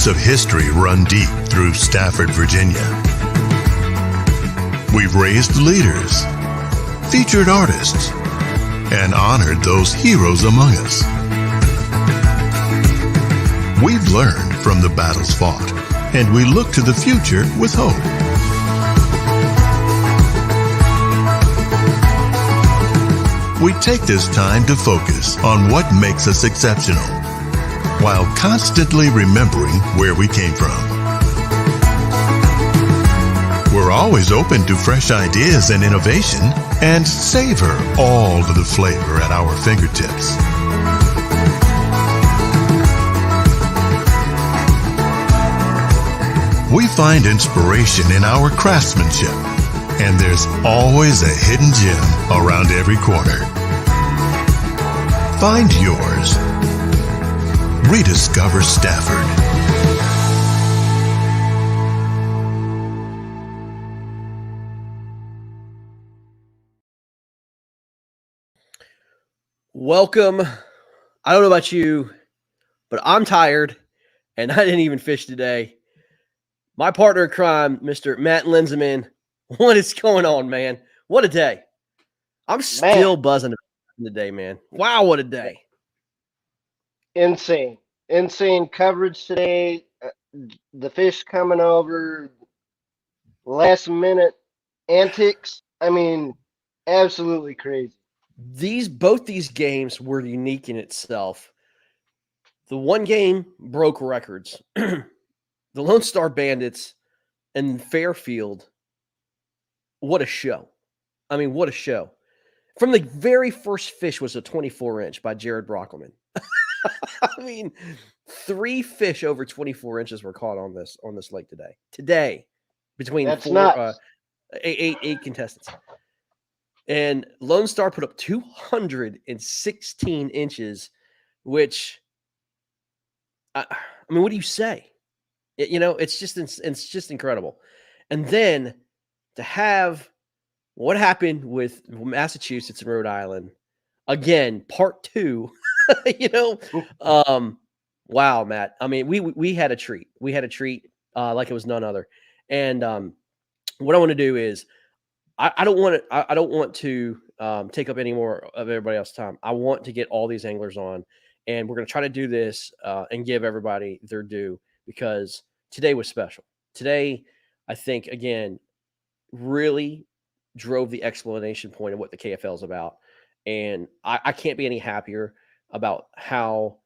Roots of history run deep through Stafford, Virginia. We've raised leaders, featured artists, and honored those heroes among us. We've learned from the battles fought, and we look to the future with hope. We take this time to focus on what makes us exceptional, while constantly remembering where we came from. We're always open to fresh ideas and innovation, and savor all of the flavor at our fingertips. We find inspiration in our craftsmanship, and there's always a hidden gem around every corner. Find yours. Rediscover Stafford. Welcome. I don't know about you, but I'm tired, and I didn't even fish today. My partner in crime, Mr. Matt Linseman. What is going on, man? What a day. I'm still buzzing today, man. Wow, what a day. Insane coverage today. The fish coming over, last minute antics. I mean, absolutely crazy. Both these games were unique in itself. The one game broke records. The Lone Star Bandits and Fairfield. What a show. I mean, what a show. From the very first fish was a 24-inch by Jared Brockelman. I mean, 3 fish over 24 inches were caught on this lake today. Today, between eight contestants. And Lone Star put up 216 inches, which, I mean, what do you say? It's just incredible. And then to have what happened with Massachusetts and Rhode Island, again, part 2, wow, Matt. I mean, we had a treat. We had a treat like it was none other. And what I want to do is I don't want to take up any more of everybody else's time. I want to get all these anglers on, and we're going to try to do this and give everybody their due, because today was special. Today, I think, again, really drove the explanation point of what the KFL is about. And I can't be any happier about how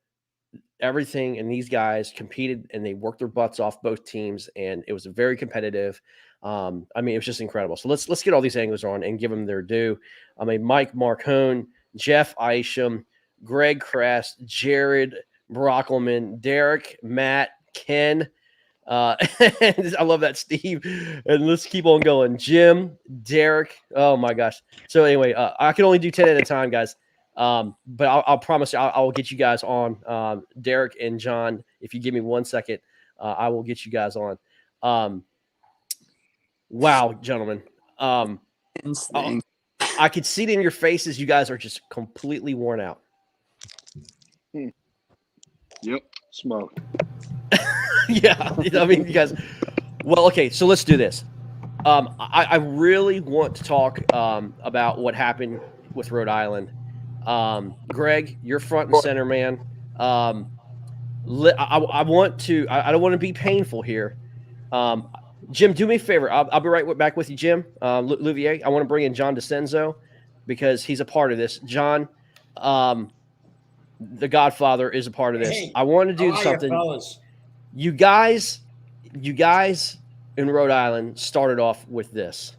everything and these guys competed, and they worked their butts off, both teams, and it was very competitive. I mean, it was just incredible. So let's get all these anglers on and give them their due. I mean, Mike Marcone, Jeff Isham, Greg Crass, Jared Brockelman, Derek, Matt, Ken. And I love that, Steve. And let's keep on going. Jim, Derek. Oh my gosh. So anyway, I can only do 10 at a time, guys. But I'll promise you, I'll get you guys on. Derek and John, if you give me 1 second, I will get you guys on. Wow, gentlemen. I could see it in your faces. You guys are just completely worn out. Yep, smoke. Yeah, I mean, you guys. Well, okay, so let's do this. I really want to talk about what happened with Rhode Island. Greg, you're front and center, man. I want to. I don't want to be painful here. Jim, do me a favor. I'll be right back with you, Jim. Louvier, I want to bring in John DeCenzo because he's a part of this. John, the Godfather, is a part of this. Hey, I want to do something. You guys in Rhode Island started off with this.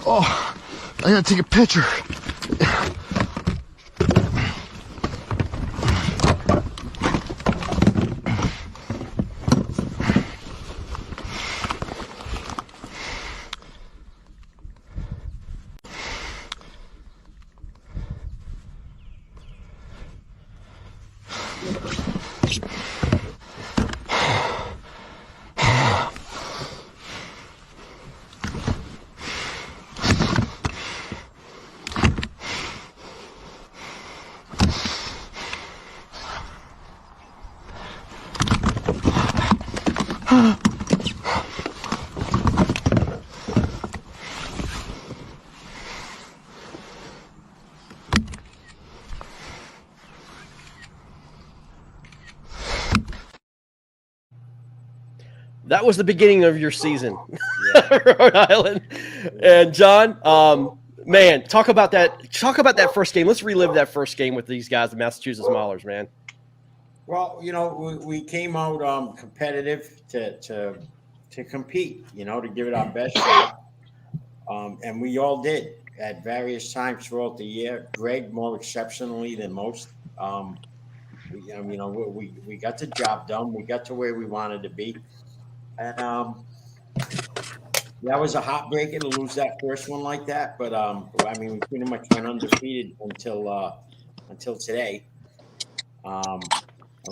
Oh, I gotta take a picture. That was the beginning of your season, Rhode Island. And John, man, talk about that first game. Let's relive that first game with these guys, the Massachusetts Maulers, man. Well, we came out competitive to compete, to give it our best shot, and we all did at various times throughout the year. Greg more exceptionally than most. We got the job done. We got to where we wanted to be. And that was a heartbreaker to lose that first one like that. But we pretty much went undefeated until today. And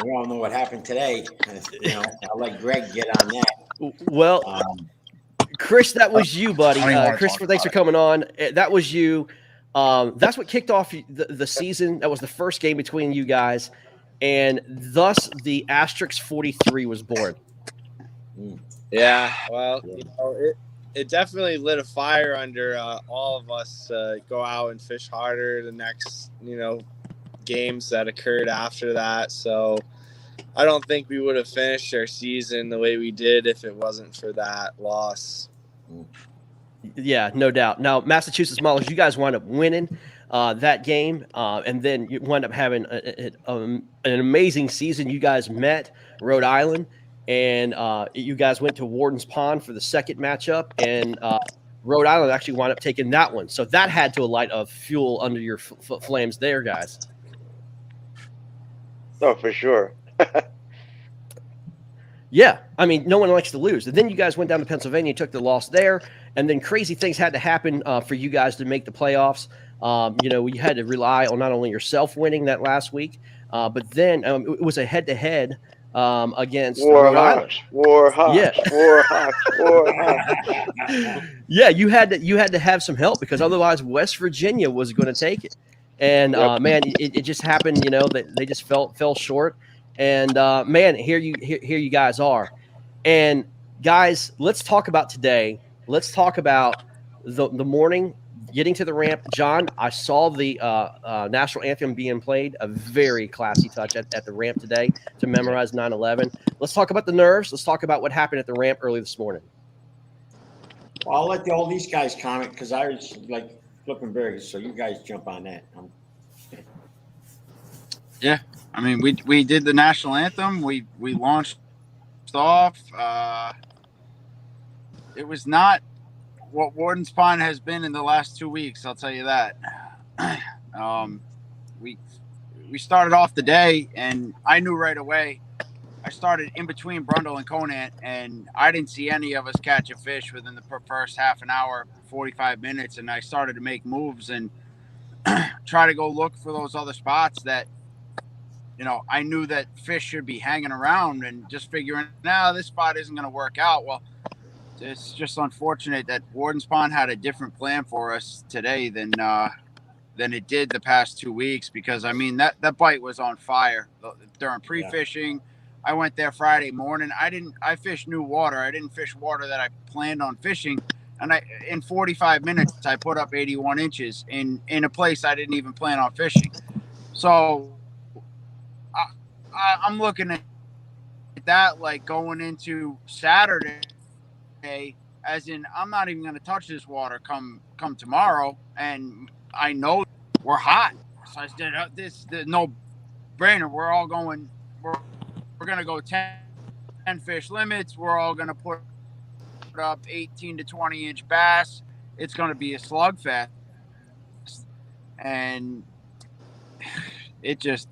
we all know what happened today. I'll let Greg get on that. Well, Chris, that was you, buddy. Chris, thanks for coming on. That was you. That's what kicked off the season. That was the first game between you guys, and thus the Asterix 43 was born. Yeah, well, it definitely lit a fire under all of us to go out and fish harder the next, games that occurred after that. So I don't think we would have finished our season the way we did if it wasn't for that loss. Yeah, no doubt. Now, Massachusetts Maulers, you guys wind up winning that game, and then you wind up having an amazing season. You guys met Rhode Island, and you guys went to Warden's Pond for the second matchup, and Rhode Island actually wound up taking that one. So that had to light a fuel under your flames there, guys. Oh, for sure. Yeah, I mean, no one likes to lose. And then you guys went down to Pennsylvania, took the loss there, and then crazy things had to happen for you guys to make the playoffs. You had to rely on not only yourself winning that last week, but then it was a head-to-head against Rhode Island. Yeah, you had to have some help because otherwise West Virginia was going to take it. And man, it just happened. That they just fell short. And man, here you guys are. And guys, let's talk about today. Let's talk about the morning getting to the ramp. John, I saw the national anthem being played. A very classy touch at the ramp today to memorize 9/11. Let's talk about the nerves. Let's talk about what happened at the ramp early this morning. Well, I'll let all these guys comment because I was like flipping burgers. So you guys jump on that. Yeah. I mean, we did the national anthem. We launched off. It was not what Warden's Pond has been in the last 2 weeks. I'll tell you that. We started off the day, and I knew right away. I started in between Brundle and Conant, and I didn't see any of us catch a fish within the first half an hour, 45 minutes. And I started to make moves and try to go look for those other spots that. I knew that fish should be hanging around and just figuring, this spot isn't going to work out. Well, it's just unfortunate that Warden's Pond had a different plan for us today than it did the past 2 weeks because, I mean, that bite was on fire during pre-fishing. Yeah. I went there Friday morning. I fished new water. I didn't fish water that I planned on fishing. And in 45 minutes, I put up 81 inches in a place I didn't even plan on fishing. So I'm looking at that like going into Saturday, as in I'm not even going to touch this water come tomorrow, and I know we're hot. So I said, this no brainer. We're all going. We're going to go 10 fish limits. We're all going to put up 18 to 20 inch bass. It's going to be a slugfest, and it just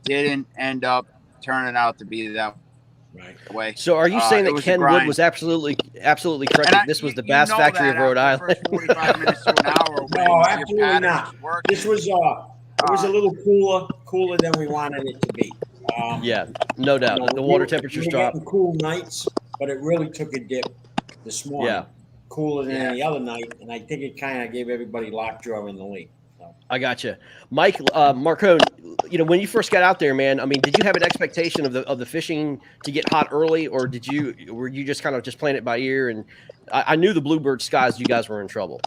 didn't end up turning out to be that way. So are you saying that Ken Wood was absolutely correct? This was the bass factory of Rhode Island. First 45 minutes to an hour. No, absolutely not. This was it was a little cooler than we wanted it to be. Yeah, no doubt. The water temperatures dropped. Cool nights, but it really took a dip this morning. Yeah, cooler than any other night, and I think it kind of gave everybody lockjaw in the lake. So. I gotcha. Mike, Marcone, when you first got out there, man, I mean, did you have an expectation of the fishing to get hot early, or were you just kind of just playing it by ear? And I knew the bluebird skies, you guys were in trouble.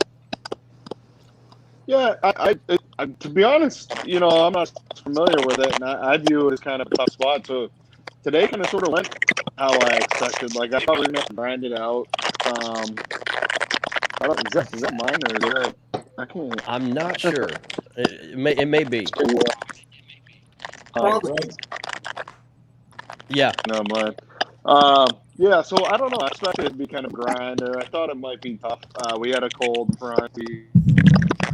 Yeah, to be honest, I'm not familiar with it, and I view it as kind of a tough spot. So today kind of sort of went how I expected. Like, I thought we were going to grind it out. I don't, is that mine or is that? I can't. I'm not sure. It may be. Yeah. No, mine. Yeah, so I don't know. I expected it to be kind of grinder. I thought it might be tough. We had a cold front.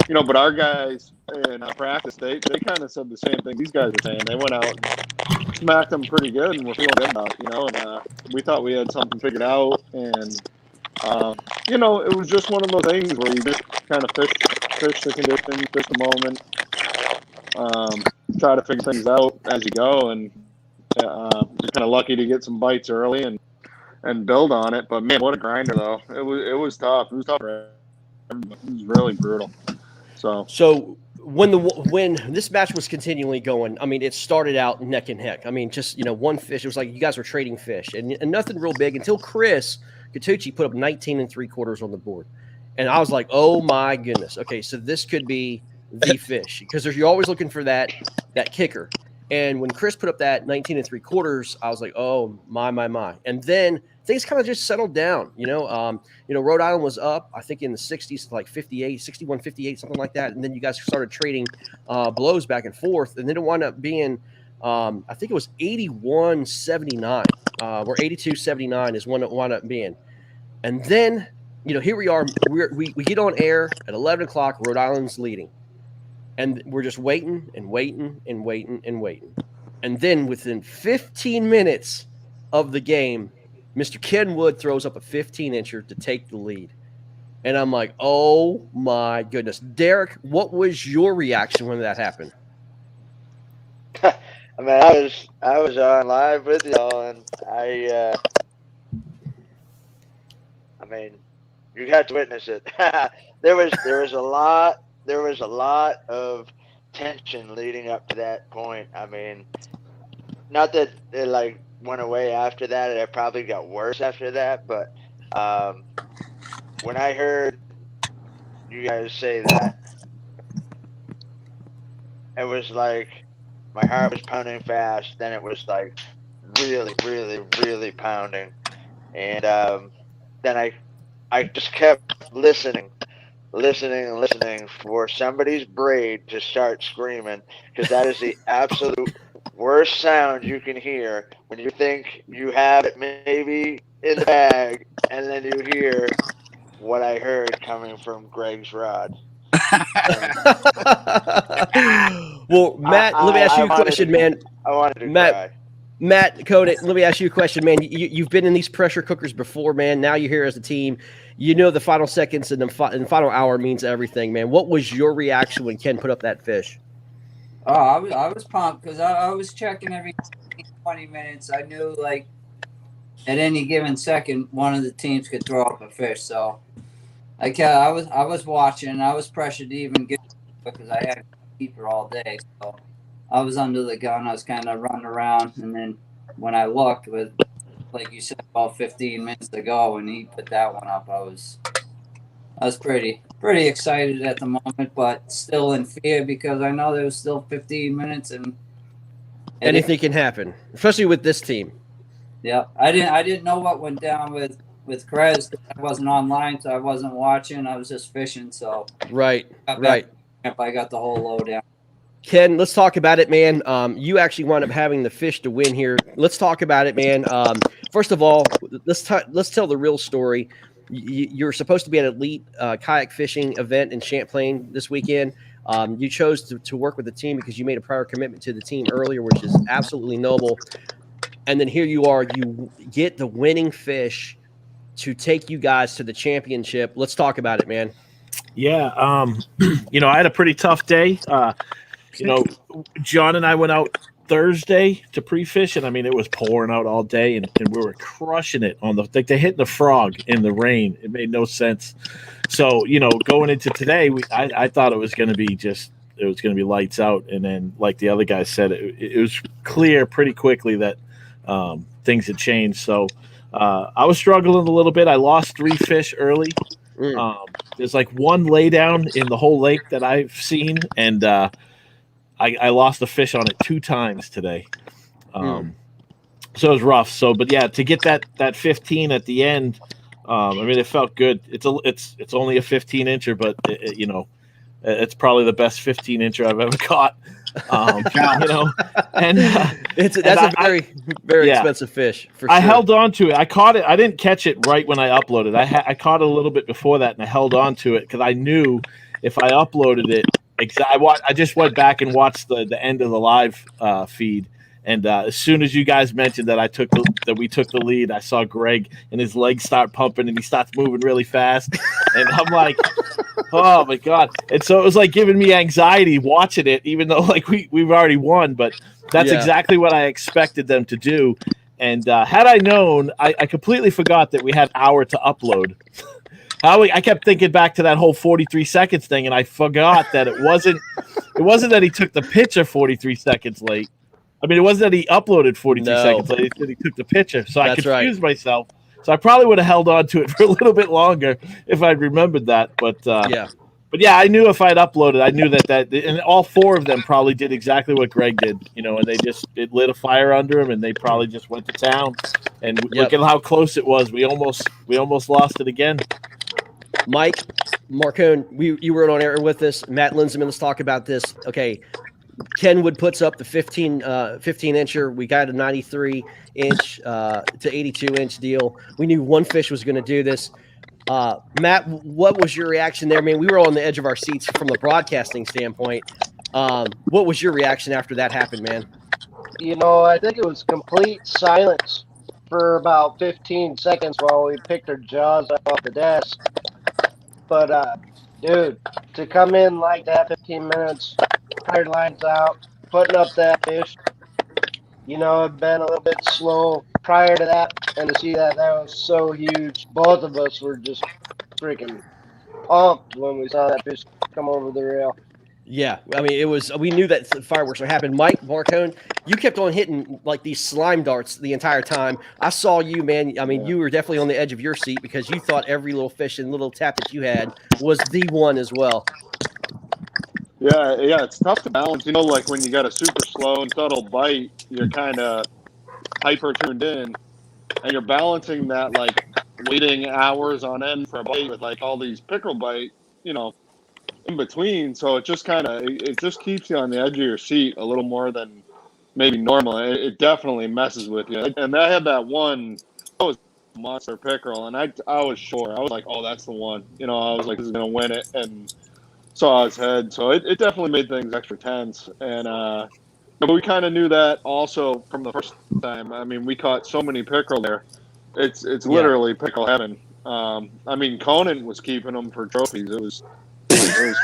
But our guys in practice, they kind of said the same thing these guys were saying. They went out and smacked them pretty good, and we're feeling good about it, and we thought we had something figured out. And, it was just one of those things where you just kind of fish the conditions, fish the moment, try to figure things out as you go. And you're kind of lucky to get some bites early and build on it. But, man, what a grinder, though. It was tough. It was tough. It was really brutal. So when this match was continually going, I mean, it started out neck and neck. I mean, just one fish. It was like you guys were trading fish, and nothing real big until Chris Catucci put up 19 3/4 on the board, and I was like, oh my goodness. Okay, so this could be the fish because you're always looking for that kicker. And when Chris put up that 19 3/4, I was like, oh my. And then things kind of just settled down. Rhode Island was up, I think in the 60s, like 58, 61, 58, something like that. And then you guys started trading blows back and forth. And then it wound up being, I think it was 81-79 or 82-79 is when it wound up being. And then, here we are. We get on air at 11 o'clock. Rhode Island's leading. And we're just waiting and waiting and waiting and waiting. And then within 15 minutes of the game, Mr. Ken Wood throws up a 15-incher to take the lead. And I'm like, oh, my goodness. Derek, what was your reaction when that happened? I mean, I was on live with y'all, and I mean, you had to witness it. There was a lot of tension leading up to that point. I mean, not that it went away after that. It probably got worse after that. But when I heard you guys say that, it was like my heart was pounding fast. Then it was like really, really, really pounding. And then I just kept listening for somebody's braid to start screaming, because that is the absolute worst sound you can hear when you think you have it maybe in the bag, and then you hear what I heard coming from Greg's rod. Well, Matt, let me ask you a question, man. I wanted to cry. Matt Coda, let me ask you a question, man. You've been in these pressure cookers before, man. Now you're here as a team. The final seconds and the final hour means everything, man. What was your reaction when Ken put up that fish? Oh, I was pumped because I was checking every 20 minutes. I knew, at any given second, one of the teams could throw up a fish. So I was watching. I was pressured to even get because I had to keep her all day. So I was under the gun. I was kind of running around, and then when I looked, with like you said, about 15 minutes to go, and he put that one up, I was pretty excited at the moment, but still in fear because I know there was still 15 minutes and anything can happen, especially with this team. Yeah, I didn't know what went down with Krez. I wasn't online, so I wasn't watching. I was just fishing. So right. I got the whole lowdown. Ken, let's talk about it, man. You actually wound up having the fish to win here. Let's talk about it, man. First of all, let's tell the real story. You're supposed to be at an elite kayak fishing event in Champlain this weekend. You chose to work with the team because you made a prior commitment to the team earlier, which is absolutely noble. And then here you are, you get the winning fish to take you guys to the championship. Let's talk about it, man. Yeah. I had a pretty tough day. John and I went out Thursday to pre-fish, and it was pouring out all day, and we were crushing it on they hit the frog in the rain. It made no sense. So, going into today, I thought it was going to be just it was going to be lights out. And then, like the other guy said, it was clear pretty quickly that things had changed. So I was struggling a little bit. I lost 3 fish early. There's like one laydown in the whole lake that I've seen, and I lost a fish on it 2 times today. So it was rough. So, but yeah, to get that 15 at the end, I mean, it felt good. It's only a 15-incher, but it's probably the best 15-incher I've ever caught. And that's a very expensive fish. For sure. I held on to it. I caught it. I didn't catch it right when I uploaded. I caught it a little bit before that, and I held on to it because I knew if I uploaded it, I just went back and watched the end of the live feed. And as soon as you guys mentioned that we took the lead, I saw Greg and his legs start pumping and he starts moving really fast. And I'm like, oh my God. And so it was like giving me anxiety watching it, even though like we've already won, but that's exactly what I expected them to do. And had I known, I completely forgot that we had an hour to upload. I kept thinking back to that whole 43 seconds thing, and I forgot that it wasn't that he took the picture 43 seconds late. I mean, it wasn't that he uploaded 42 seconds later. He said he took the picture. So I confused myself. So I probably would have held on to it for a little bit longer if I'd remembered that. But yeah, I knew if I'd uploaded, I knew that and all 4 of them probably did exactly what Greg did, and it lit a fire under them, and they probably just went to town. And look at how close it was. We almost lost it again. Mike Marcone, you were on air with us. Matt Linseman, let's talk about this. Okay. Kenwood puts up the 15-incher. We got a 93-inch to 82-inch deal. We knew one fish was going to do this. Matt, what was your reaction there? I mean, we were on the edge of our seats from the broadcasting standpoint. What was your reaction after that happened, man? I think it was complete silence for about 15 seconds while we picked our jaws up off the desk. But, dude, to come in like that 15 minutes, tired lines out, putting up that fish, it'd been a little bit slow prior to that, and to see that was so huge. Both of us were just freaking pumped when we saw that fish come over the rail. Yeah, I mean, we knew that fireworks were happening. Mike Marcone, you kept on hitting like these slime darts the entire time. I saw you, man. I mean, you were definitely on the edge of your seat because you thought every little fish and little tap that you had was the one as well. Yeah, it's tough to balance. Like when you got a super slow and subtle bite, you're kind of hyper tuned in, and you're balancing that like waiting hours on end for a bite with like all these pickerel bite, in between. So it just it just keeps you on the edge of your seat a little more than maybe normal. It definitely messes with you. And I had that one, that was a monster pickerel, and I was sure. I was like, oh, that's the one. I was like, this is gonna win it, and saw his head. So it definitely made things extra tense. And but we kind of knew that also from the first time. I mean, we caught so many pickerel there. It's literally pickerel heaven. I mean, Conan was keeping them for trophies. It was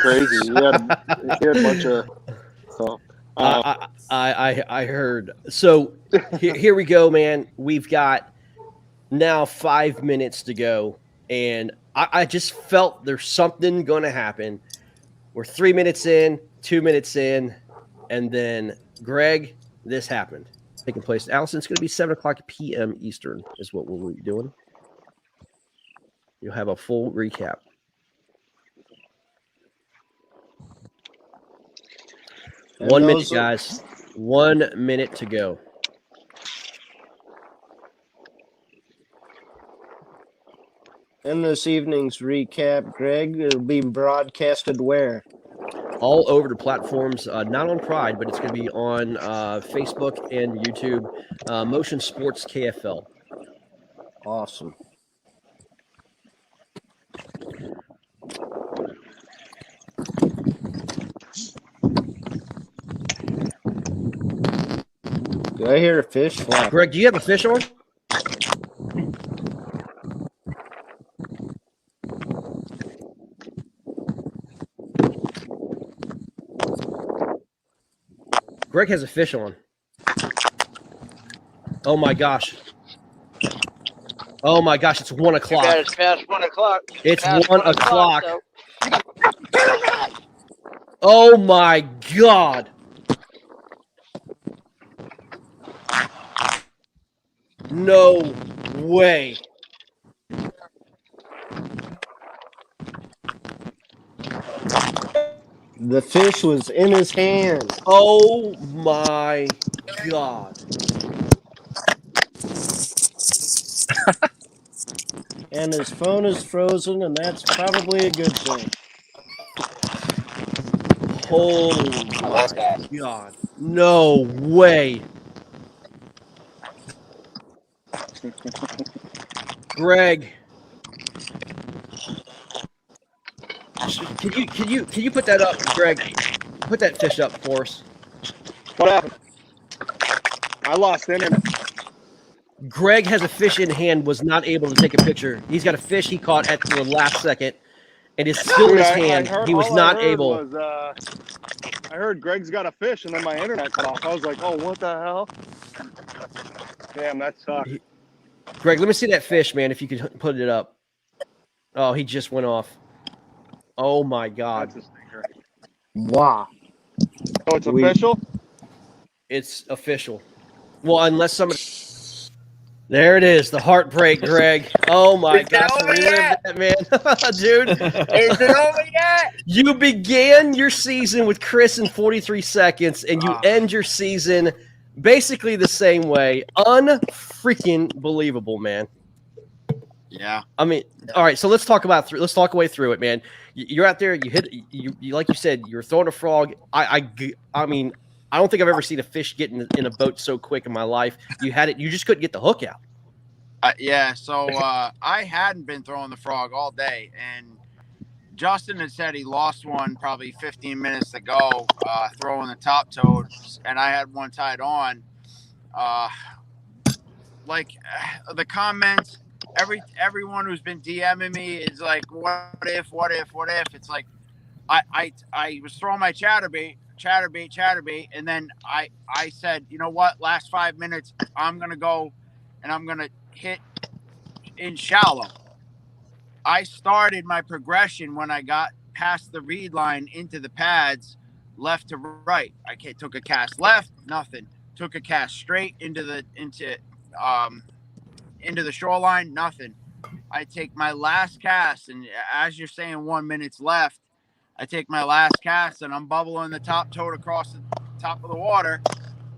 crazy. He had a bunch of. So I heard. So here we go, man. We've got now 5 minutes to go, and I just felt there's something going to happen. We're 3 minutes in, 2 minutes in, and then Greg, this happened. Taking place. Allison, it's going to be 7:00 p.m. Eastern is what we'll be doing. You'll have a full recap. And 1 minute, guys. 1 minute to go. In this evening's recap, Greg, it'll be broadcasted where? All over the platforms, not on Pride, but it's going to be on Facebook and YouTube. Motion Sports KFL. Awesome. Do I hear a fish flap? Greg, do you have a fish on? Greg has a fish on. Oh my gosh. Oh my gosh, it's 1 o'clock. It's past 1 o'clock. It's 1 o'clock. Oh my God. No way. The fish was in his hand. Oh my God. And his phone is frozen, and that's probably a good thing. Oh my God. No way. Greg. Can you put that up, Greg? Put that fish up for us. What happened? I lost internet. Greg has a fish in hand, was not able to take a picture. He's got a fish he caught at the last second, and it's still in Dude, his I hand. heard He was all I not heard able. was I heard Greg's got a fish, and then my internet cut off. I was like, oh, what the hell? Damn, that sucks. Greg, let me see that fish, man, if you could put it up. Oh, he just went off. Oh, my God. That's a stinker. Wow. Oh, it's official? It's official. Well, unless somebody... There it is, the heartbreak, Greg. Oh, my gosh, to relive that, man. Dude. Is it over yet? You began your season with Chris in 43 seconds, and you end your season basically the same way. Unfreaking believable, man. Yeah. I mean, all right. So let's talk about let's talk away through it, man. You're out there. You hit. You like you said. You're throwing a frog. I mean, I don't think I've ever seen a fish get in a boat so quick in my life. You had it. You just couldn't get the hook out. Yeah. So I hadn't been throwing the frog all day, and Justin had said he lost one probably 15 minutes ago, throwing the top toad, and I had one tied on. The comments, everyone who's been DMing me is like, what if? It's like I was throwing my chatterbait, and then I said, you know what? Last 5 minutes, I'm gonna go, and I'm gonna hit in shallow. I started my progression when I got past the reed line into the pads, left to right. I took a cast left, nothing. Took a cast straight into the shoreline, nothing. I take my last cast, and as you're saying, 1 minute's left. I take my last cast, and I'm bubbling the top toad across the top of the water,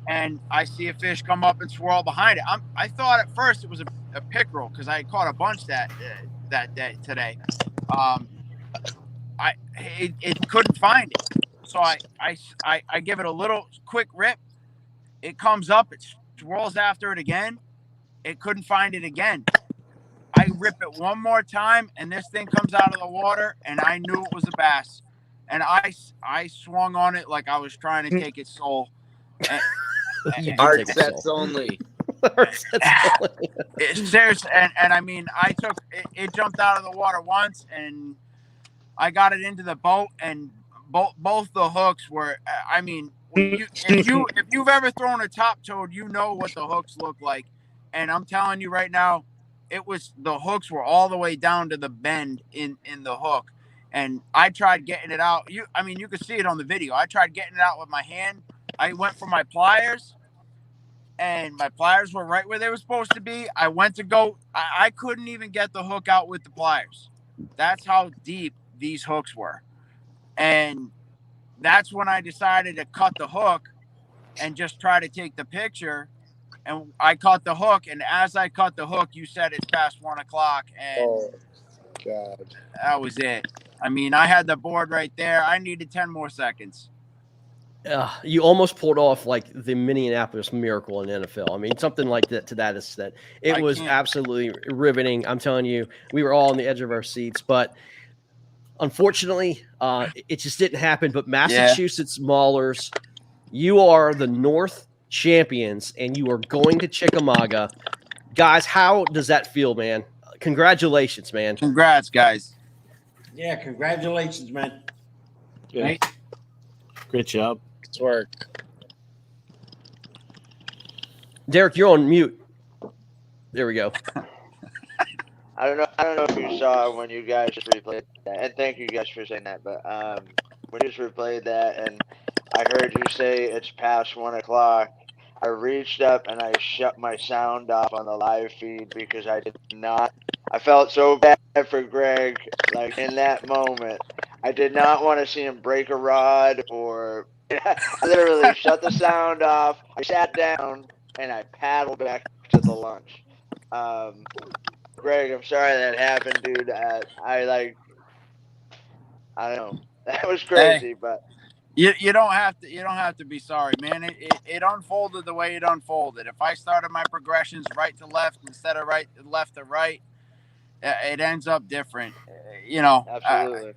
and I see a fish come up and swirl behind it. I thought at first it was a pickerel because I caught a bunch that day today. It couldn't find it, so I give it a little quick rip. It comes up, it swirls after it again. It couldn't find it again. I rip it one more time, and this thing comes out of the water, and I knew it was a bass. And I swung on it like I was trying to take its soul. Hard sets only. Seriously, and I mean, it jumped out of the water once, and I got it into the boat, and both the hooks were. I mean, if you've ever thrown a top toad, you know what the hooks look like. And I'm telling you right now, the hooks were all the way down to the bend in the hook. And I tried getting it out. You could see it on the video. I tried getting it out with my hand. I went for my pliers, and my pliers were right where they were supposed to be. I went to go. I couldn't even get the hook out with the pliers. That's how deep these hooks were. And that's when I decided to cut the hook and just try to take the picture. And I cut the hook, and as I cut the hook, you said it's past 1 o'clock, and God, that was it. I mean, I had the board right there. I needed 10 more seconds. You almost pulled off like the Minneapolis Miracle in NFL. I mean, something like that to that extent. It was absolutely riveting. I'm telling you, we were all on the edge of our seats, but unfortunately, it just didn't happen. But Massachusetts Maulers, you are the North champions, and you are going to Chickamauga. Guys, how does that feel, man? Congratulations, man. Congrats, guys. Yeah, congratulations, man. Yeah. Right? Great job. It's work. Derek, you're on mute. There we go. I don't know if you saw when you guys just replayed that, and thank you guys for saying that. But we just replayed that, and I heard you say it's past 1 o'clock. I reached up and I shut my sound off on the live feed because I did not. I felt so bad for Greg, like in that moment. I did not want to see him break a rod or. I literally shut the sound off. I sat down and I paddled back to the lunch. Greg, I'm sorry that happened, dude. I don't know. That was crazy, Hey, but you don't have to be sorry, man. It unfolded the way it unfolded. If I started my progressions right to left instead of left to right, it ends up different. absolutely.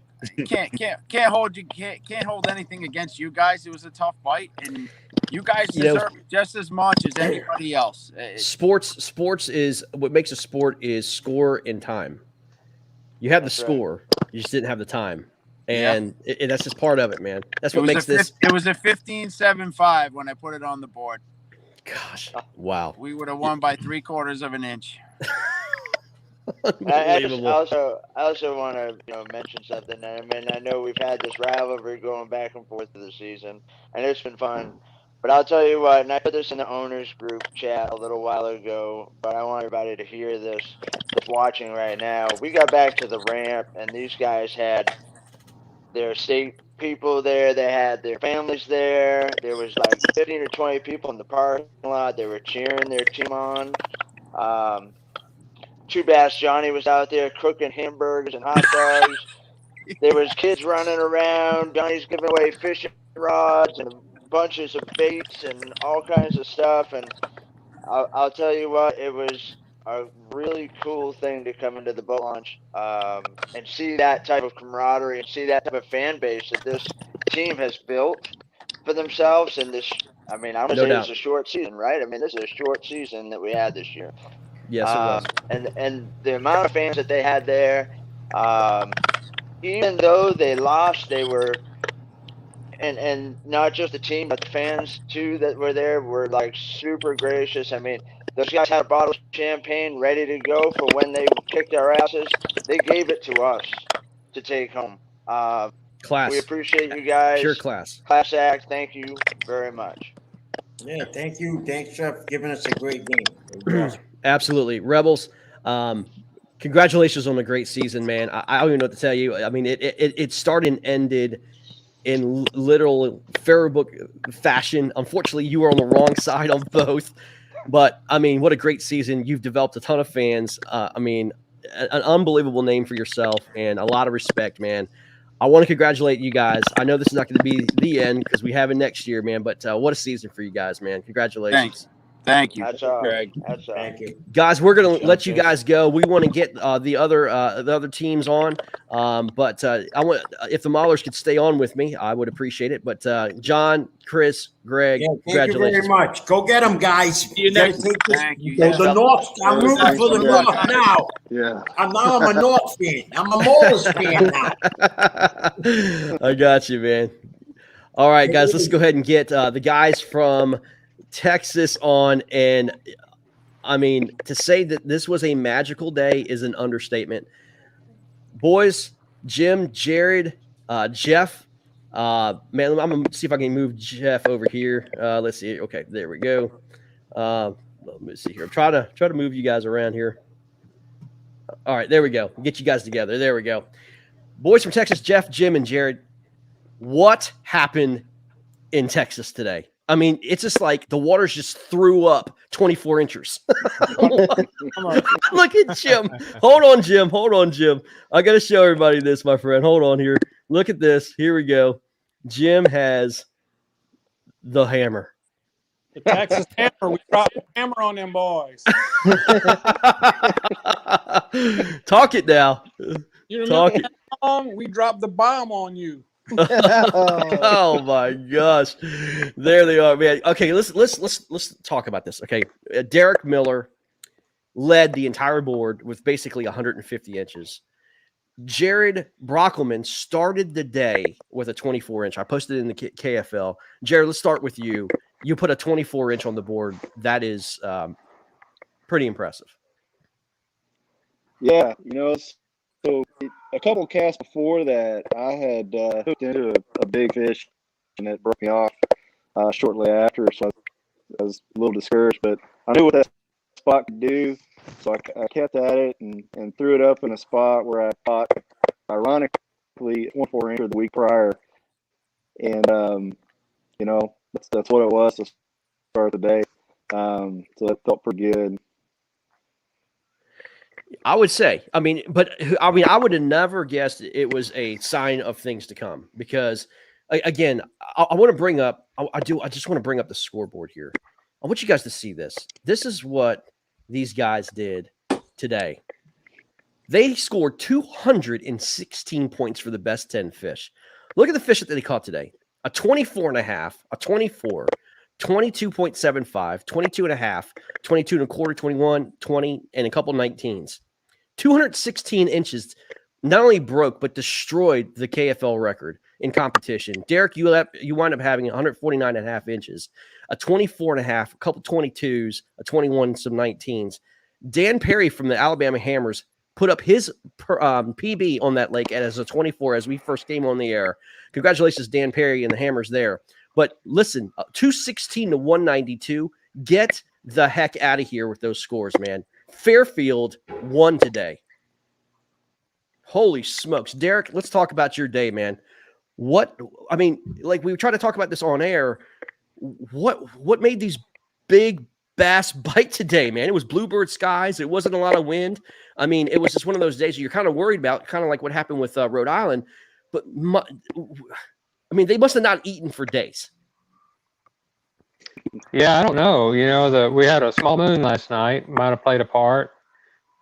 Can't hold anything against you guys. It was a tough fight, and you guys deserve it just as much as anybody else. Sports is what makes a sport is score and time. You have the score, you just didn't have the time, and that's just part of it, man. That's what makes this. It was a 15-7-5 when I put it on the board. Gosh, wow! We would have won by 3/4 of an inch. I also want to mention something. I mean, I know we've had this rivalry going back and forth through the season, and it's been fun. But I'll tell you what, and I put this in the owners group chat a little while ago, but I want everybody to hear this that's watching right now. We got back to the ramp, and these guys had their state people there. They had their families there. There was like 15 or 20 people in the parking lot. They were cheering their team on. Two Bass Johnny was out there cooking hamburgers and hot dogs. There was kids running around. Johnny's giving away fishing rods and bunches of baits and all kinds of stuff. And I'll tell you what, it was a really cool thing to come into the boat launch and see that type of camaraderie and see that type of fan base that this team has built for themselves. And this, I mean, I'm going to say it's a short season, right? I mean, this is a short season that we had this year. Yes, it was. And the amount of fans that they had there, even though they lost, they were, and not just the team, but the fans too that were there were like super gracious. I mean, those guys had a bottle of champagne ready to go for when they kicked our asses. They gave it to us to take home. Class. We appreciate you guys. Pure class. Class act. Thank you very much. Yeah, thank you. Thanks for giving us a great game. Absolutely. Rebels, congratulations on a great season, man. I don't even know what to tell you. I mean, it started and ended in literal Pharaoh book fashion. Unfortunately, you were on the wrong side on both. But, I mean, what a great season. You've developed a ton of fans. I mean, an unbelievable name for yourself and a lot of respect, man. I want to congratulate you guys. I know this is not going to be the end because we have it next year, man. But what a season for you guys, man. Congratulations. Thank you. That's all. Greg. That's all. Thank you. Guys, we're going to let you guys go. We want to get the other teams on. But I want if the Maulers could stay on with me, I would appreciate it. But John, Chris, Greg, thank you very much. Go get them, guys. See you next week. Thank you. The North. I'm rooting for the North now. Yeah. I'm a North fan. I'm a Maulers fan now. I got you, man. All right, guys, let's go ahead and get the guys from Texas on. And I mean, to say that this was a magical day is an understatement. Boys, Jim, Jared, Jeff, man, I'm going to see if I can move Jeff over here. Let's see. Okay, there we go. Let me see here. I'm trying to move you guys around here. All right, there we go. Get you guys together. There we go. Boys from Texas, Jeff, Jim, and Jared. What happened in Texas today? I mean, it's just like the waters just threw up 24 inches. Look at Jim. Hold on, Jim. I got to show everybody this, my friend. Hold on here. Look at this. Here we go. Jim has the hammer. The Texas hammer. We dropped the hammer on them boys. Talk it now. You remember that song? We dropped the bomb on you. Oh my gosh, there they are, man. Okay, let's talk about this. Okay, Derek Miller led the entire board with basically 150 inches. Jared Brockelman started the day with a 24-inch. I posted it in the KFL. Jared, let's start with you. You put a 24-inch on the board. That is pretty impressive. Yeah, So a couple casts before that, I had hooked into a big fish, and it broke me off shortly after. So I was a little discouraged, but I knew what that spot could do. So I kept at it and threw it up in a spot where I caught, ironically, 24 incher the week prior. And, that's what it was to start the day. So that felt pretty good. I would say, I I would have never guessed it was a sign of things to come because, again, I want to bring up, I just want to bring up the scoreboard here. I want you guys to see this. This is what these guys did today. They scored 216 points for the best 10 fish. Look at the fish that they caught today. A 24 and a half, a 24, 22.75, 22 and a half, 22 and a quarter, 21, 20, and a couple 19s. 216 inches not only broke, but destroyed the KFL record in competition. Derek, you wind up having 149 and a half inches, a 24 and a half, a couple 22s, a 21, some 19s. Dan Perry from the Alabama Hammers put up his PB on that lake as a 24 as we first came on the air. Congratulations, Dan Perry and the Hammers there. But listen, 216 to 192. Get the heck out of here with those scores, man. Fairfield won today. Holy smokes. Derek, let's talk about your day, man. We tried to talk about this on air. What made these big bass bite today, man? It was bluebird skies. It wasn't a lot of wind. It was just one of those days you're kind of worried about, kind of like what happened with Rhode Island. But, they must have not eaten for days. Yeah, I don't know. We had a small moon last night. Might have played a part.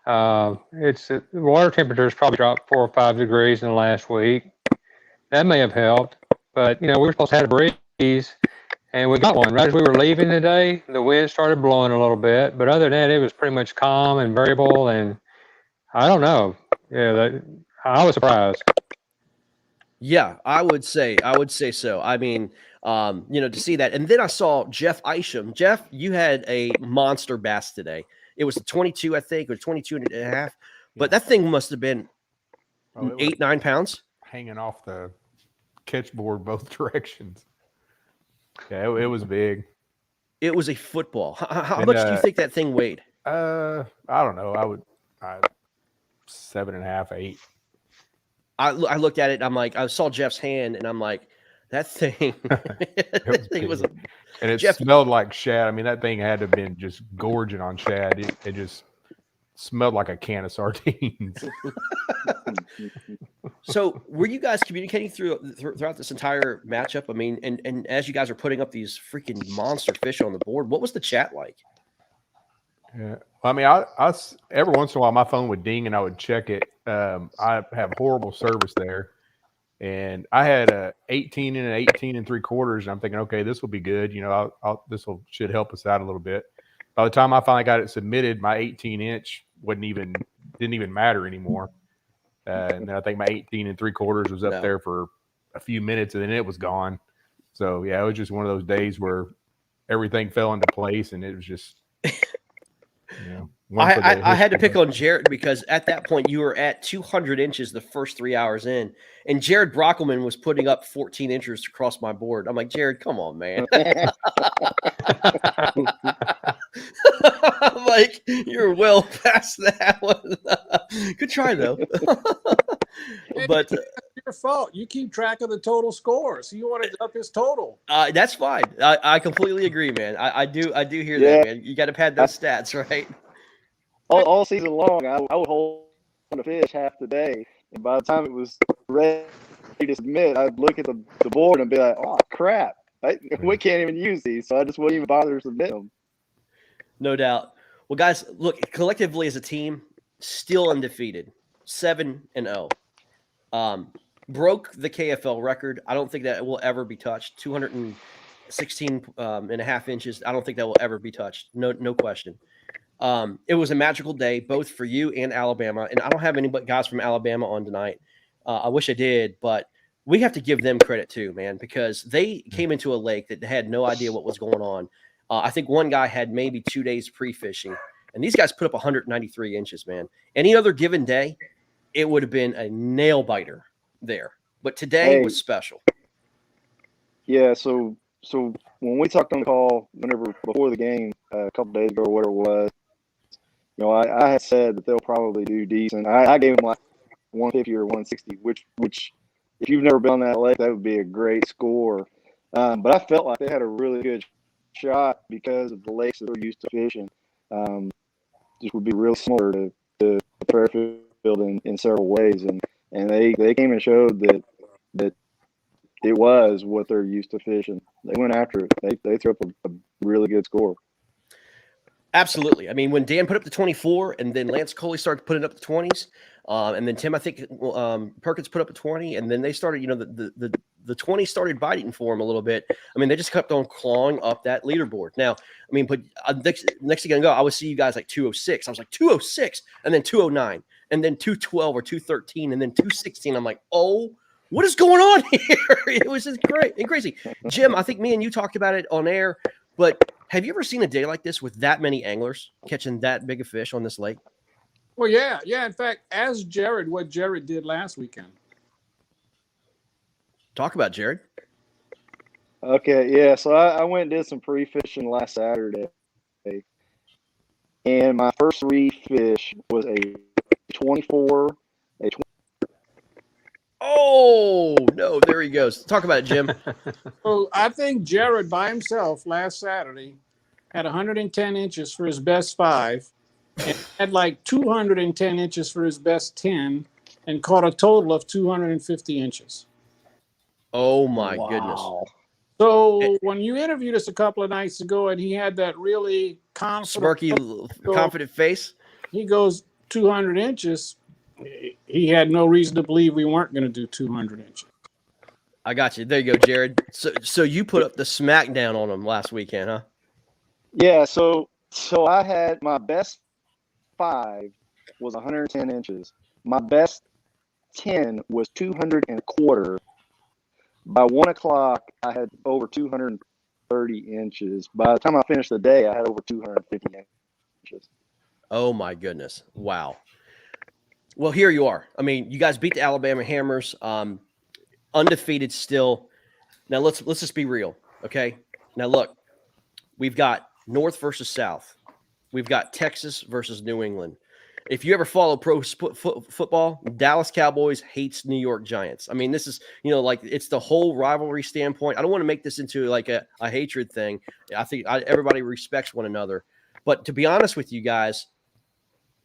The water temperatures probably dropped 4 or 5 degrees in the last week. That may have helped. But, we were supposed to have a breeze, and we got one. Right as we were leaving today, the wind started blowing a little bit. But other than that, it was pretty much calm and variable, and I don't know. Yeah, I was surprised. Yeah, I would say so. To see that. And then I saw Jeff Isham. Jeff, you had a monster bass today. It was a 22, I think, or 22 and a half. But that thing must have been 8-9 pounds. Hanging off the catch board both directions. Yeah, it was big. It was a football. How much do you think that thing weighed? I don't know. I 7.5, 8. I looked at it. And I'm like, I saw Jeff's hand, and I'm like, that thing. And it smelled like shad. That thing had to have been just gorging on shad. It just smelled like a can of sardines. So, were you guys communicating throughout this entire matchup? And as you guys are putting up these freaking monster fish on the board, what was the chat like? Yeah, I every once in a while my phone would ding and I would check it. I have horrible service there, and I had a 18 and an 18 and 3/4. And I'm thinking, okay, this will be good. Should help us out a little bit. By the time I finally got it submitted, my 18-inch didn't even matter anymore. And then I think my 18 and 3/4 was up there for a few minutes, and then it was gone. So yeah, it was just one of those days where everything fell into place, and it was just. I had to pick on Jared because at that point you were at 200 inches the first 3 hours in, and Jared Brockelman was putting up 14 inches across my board. I'm like, Jared, come on, man. I'm like, you're well past that one. Good try, though. But it's your fault. You keep track of the total scores. You wanted to up his total. That's fine. I completely agree, man. I do hear that, man. You got to pad those stats, right? All season long, I would hold on to fish half the day, and by the time it was ready to submit, I'd look at the board and be like, "Oh crap, we can't even use these," so I just wouldn't even bother to submit them. No doubt. Well, guys, look, collectively as a team, still undefeated, 7-0. Broke the KFL record. I don't think that will ever be touched. 216 and a half inches. I don't think that will ever be touched. No question. It was a magical day, both for you and Alabama. And I don't have any but guys from Alabama on tonight. I wish I did, but we have to give them credit too, man, because they came into a lake that had no idea what was going on. I think one guy had maybe 2 days pre-fishing, and these guys put up 193 inches, man. Any other given day, it would have been a nail biter there. But today was special. Yeah, so when we talked on the call, whenever before the game, a couple days ago or whatever it was, I had said that they'll probably do decent. I gave them like 150 or 160, which if you've never been on that lake, that would be a great score. But I felt like they had a really good shot because of the lakes that they're used to fishing. Just would be real similar to Fairfield in several ways, and they came and showed that it was what they're used to fishing. They went after it. They threw up a really good score. Absolutely. I mean, when Dan put up the 24 and then Lance Coley started putting up the 20s, and then Tim, I think Perkins put up a 20, and then they started, the 20 started biting for them a little bit. I mean, they just kept on clawing up that leaderboard. Now, I mean, but next thing I go, I would see you guys like 206. I was like 206, and then 209, and then 212 or 213, and then 216. I'm like, oh, what is going on here? It was just great and crazy. Jim, I think me and you talked about it on air, but have you ever seen a day like this with that many anglers catching that big a fish on this lake? Well, yeah. In fact, ask Jared what Jared did last weekend. Talk about Jared. Okay, yeah. So I went and did some pre-fishing last Saturday, and my first reef fish was a 24. Oh, no, there he goes. Talk about it, Jim. So I think Jared by himself last Saturday had 110 inches for his best 5 and had like 210 inches for his best 10 and caught a total of 250 inches. Oh, my goodness. So when you interviewed us a couple of nights ago and he had that really confident face, he goes 200 inches. He had no reason to believe we weren't going to do 200 inches. I got you. There you go, Jared. So you put up the smackdown on him last weekend, huh? Yeah. So I had my best 5 was 110 inches. My best 10 was 225. By 1 o'clock, I had over 230 inches. By the time I finished the day, I had over 250 inches. Oh my goodness! Wow. Well, here you are. I mean, you guys beat the Alabama Hammers, undefeated still. Now let's just be real, okay? Now look, we've got North versus South. We've got Texas versus New England. If you ever follow pro football, Dallas Cowboys hates New York Giants. I mean, this is, like it's the whole rivalry standpoint. I don't want to make this into like a hatred thing. I think everybody respects one another. But to be honest with you guys,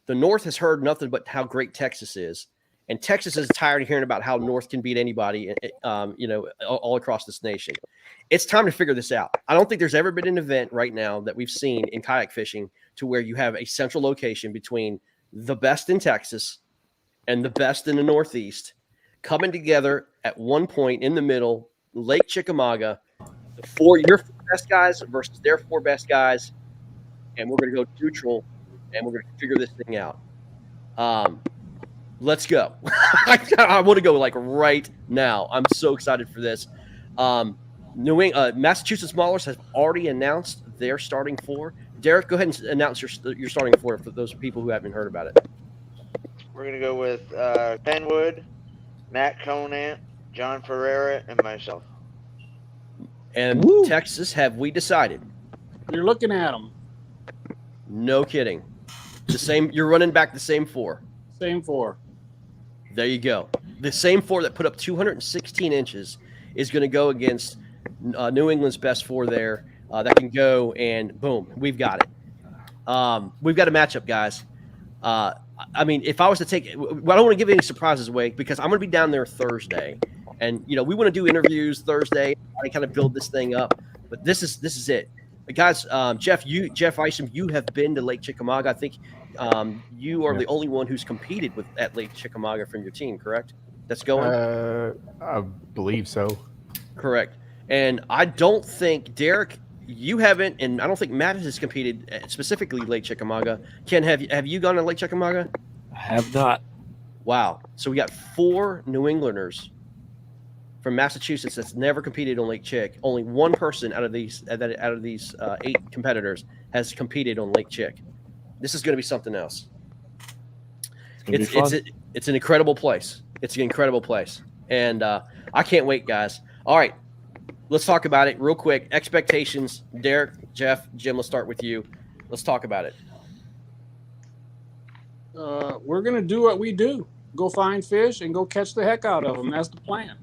the North has heard nothing but how great Texas is. And Texas is tired of hearing about how North can beat anybody, all across this nation. It's time to figure this out. I don't think there's ever been an event right now that we've seen in kayak fishing to where you have a central location between the best in Texas and the best in the Northeast coming together at one point in the middle, Lake Chickamauga, your 4 best guys versus their 4 best guys. And we're going to go neutral and we're going to figure this thing out. Let's go. I want to go like right now. I'm so excited for this. Massachusetts Maulers has already announced their starting 4. Derek, go ahead and announce your starting 4 for those people who haven't heard about it. We're going to go with Ken Wood, Matt Conant, John Ferreira, and myself. And Texas, have we decided? You're looking at them. No kidding. The same. You're running back the same 4. Same 4. There you go. The same 4 that put up 216 inches is going to go against New England's best 4 there. That can go and boom, we've got it. We've got a matchup, guys. I mean, if I was to take, I don't want to give any surprises away because I'm going to be down there Thursday, and we want to do interviews Thursday and kind of build this thing up. But this is it, guys. Jeff Isom, you have been to Lake Chickamauga. I think you are the only one who's competed at Lake Chickamauga from your team, correct? That's going. I believe so. Correct. And I don't think Derek, you haven't, and I don't think Matt has competed at specifically Lake Chickamauga. Ken, have you gone to Lake Chickamauga? I have not. Wow. So we got 4 New Englanders from Massachusetts that's never competed on Lake Chick. Only one person out of these 8 competitors has competed on Lake Chick. This is going to be something else. It's an incredible place. It's an incredible place, and I can't wait, guys. All right, let's talk about it real quick. Expectations, Derek, Jeff, Jim. Let's start with you. Let's talk about it. We're gonna do what we do: go find fish and go catch the heck out of them. That's the plan.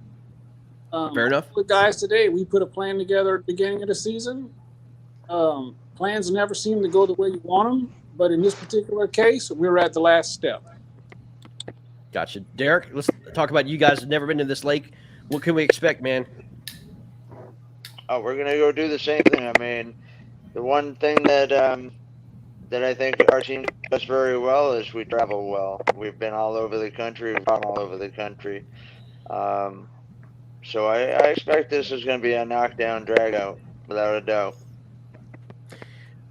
Fair enough. The guys today, we put a plan together at the beginning of the season. Plans never seem to go the way you want them, but in this particular case, we're at the last step. Gotcha. Derek, let's talk about you guys have never been to this lake. What can we expect, man? Oh, we're gonna go do the same thing. I mean, the one thing that I think our team does very well is we travel well. We've been all over the country. We've gone all over the country. So I expect this is going to be a knockdown drag out, without a doubt.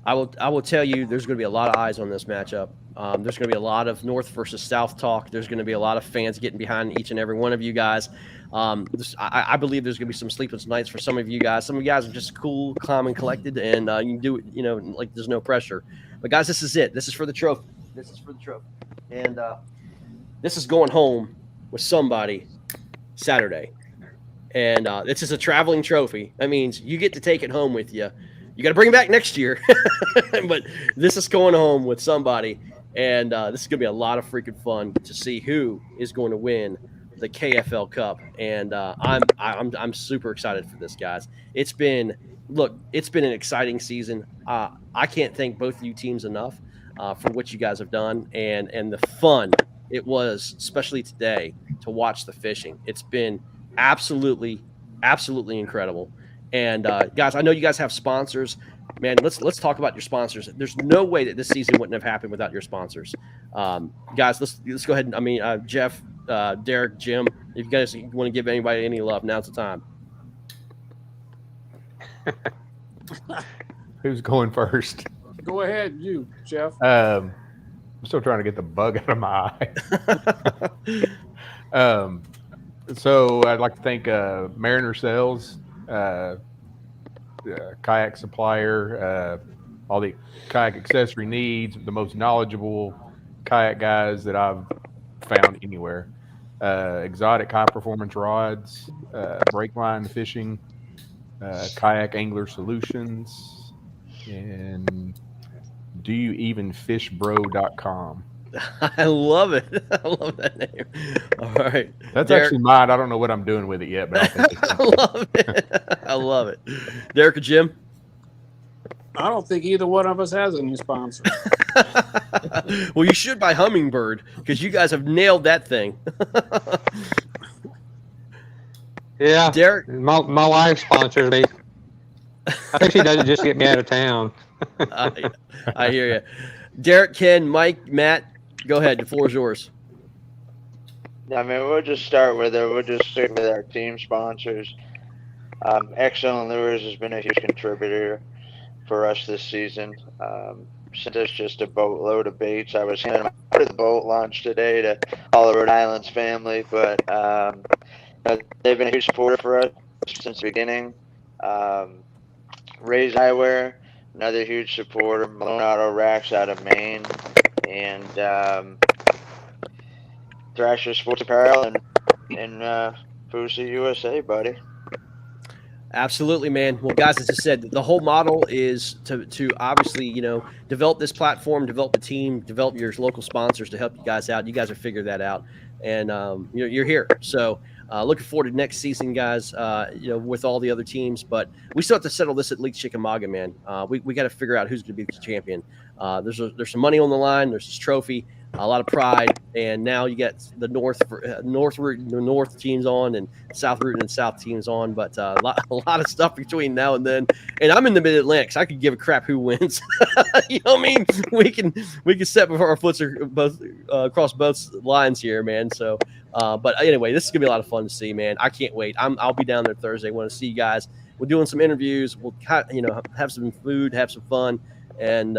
I will tell you, there's going to be a lot of eyes on this matchup. There's going to be a lot of North versus South talk. There's going to be a lot of fans getting behind each and every one of you guys. I believe there's going to be some sleepless nights for some of you guys. Some of you guys are just cool, calm, and collected, and you can do it, like there's no pressure. But guys, this is it. This is for the trophy. This is for the trophy. And this is going home with somebody Saturday. And this is a traveling trophy. That means you get to take it home with you. You got to bring it back next year. But this is going home with somebody. And this is going to be a lot of freaking fun to see who is going to win the KFL Cup. And I'm super excited for this, guys. It's been an exciting season. I can't thank both of you teams enough for what you guys have done and the fun it was, especially today, to watch the fishing. It's been absolutely incredible. And guys, I know you guys have sponsors. Man, let's talk about your sponsors. There's no way that this season wouldn't have happened without your sponsors. Guys, let's go ahead. I mean, Jeff, Derek, Jim, if you guys want to give anybody any love, now's the time. Who's going first? Go ahead, you, Jeff. I'm still trying to get the bug out of my eye. So I'd like to thank Mariner Sales, kayak supplier, all the kayak accessory needs, the most knowledgeable kayak guys that I've found anywhere. Exotic high performance rods, brake line fishing, kayak angler solutions, and doyouevenfishbro.com. I love it. I love that name. All right. That's Derek. actually mine. I don't know what I'm doing with it yet, but I love it. I love it. Derek or Jim? I don't think either one of us has any sponsor. Well, you should buy Hummingbird because you guys have nailed that thing. Yeah. Derek? My wife sponsors me. I think she does it just to get me out of town. I hear you. Derek, Ken, Mike, Matt, go ahead. The floor is yours. I mean, we'll just start with it. We'll just stick with our team sponsors. Excellent Lures has been a huge contributor for us this season. Sent us just a boatload of baits. I was handing them out at the boat launch today to all of Rhode Island's family, but they've been a huge supporter for us since the beginning. Ray's Eyewear, another huge supporter. Malone Auto Racks out of Maine, and Thrasher Sports Apparel and Fusi USA, buddy. Absolutely, man. Well, guys, as I said, the whole model is to obviously, develop this platform, develop the team, develop your local sponsors to help you guys out. You guys have figured that out, and you're here. So looking forward to next season, guys, with all the other teams. But we still have to settle this at Lake Chickamauga, man. We got to figure out who's going to be the champion. There's some money on the line. There's this trophy, a lot of pride, and now you get the north route, the north teams on, and south route and south teams on. But a lot of stuff between now and then. And I'm in the Mid Atlantic, so I could give a crap who wins. You know what I mean? We can set before our foots are both across both lines here, man. So, but anyway, this is gonna be a lot of fun to see, man. I can't wait. I'll be down there Thursday. Want to see you guys. We're doing some interviews. We'll have some food, have some fun, and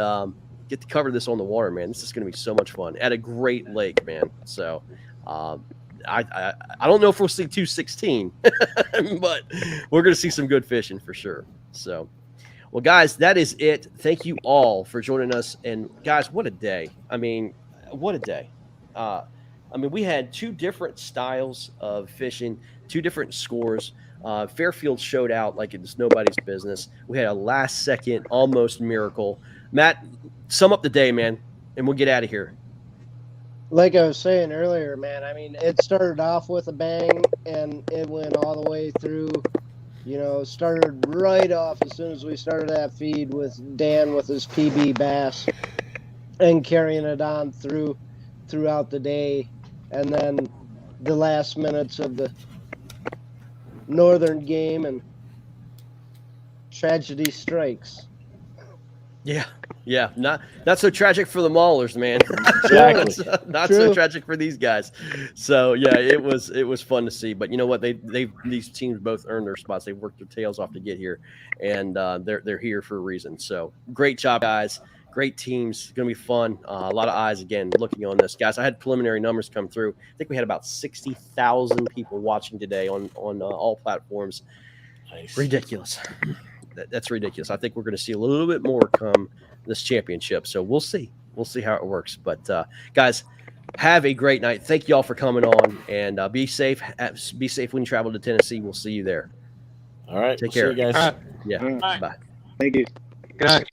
get to cover this on the water, man. This is going to be so much fun at a great lake, man. So I don't know if we'll see 216, but we're going to see some good fishing for sure. So, well, guys, that is it. Thank you all for joining us. And guys, what a day. I mean, what a day. I mean, we had two different styles of fishing, two different scores. Fairfield showed out like it's nobody's business. We had a last second almost miracle. Matt, sum up the day, man, and we'll get out of here. Like I was saying earlier, man, I mean, it started off with a bang and it went all the way through. You know, started right off as soon as we started that feed with Dan with his PB bass and carrying it on throughout the day. And then the last minutes of the Northern game and tragedy strikes. Yeah, not so tragic for the Maulers, man. Exactly. not so tragic for these guys. So yeah, it was fun to see. But you know what? These teams both earned their spots. They worked their tails off to get here, and they're here for a reason. So great job, guys. Great teams. It's gonna be fun. A lot of eyes again looking on this, guys. I had preliminary numbers come through. I think we had about 60,000 people watching today on all platforms. Nice. Ridiculous. That's ridiculous. I think we're going to see a little bit more come this championship. So we'll see. We'll see how it works. But guys, have a great night. Thank you all for coming on, and be safe. Be safe when you travel to Tennessee. We'll see you there. All right. Take We'll care, see you guys. Yeah. Bye. Bye. Thank you. Good night.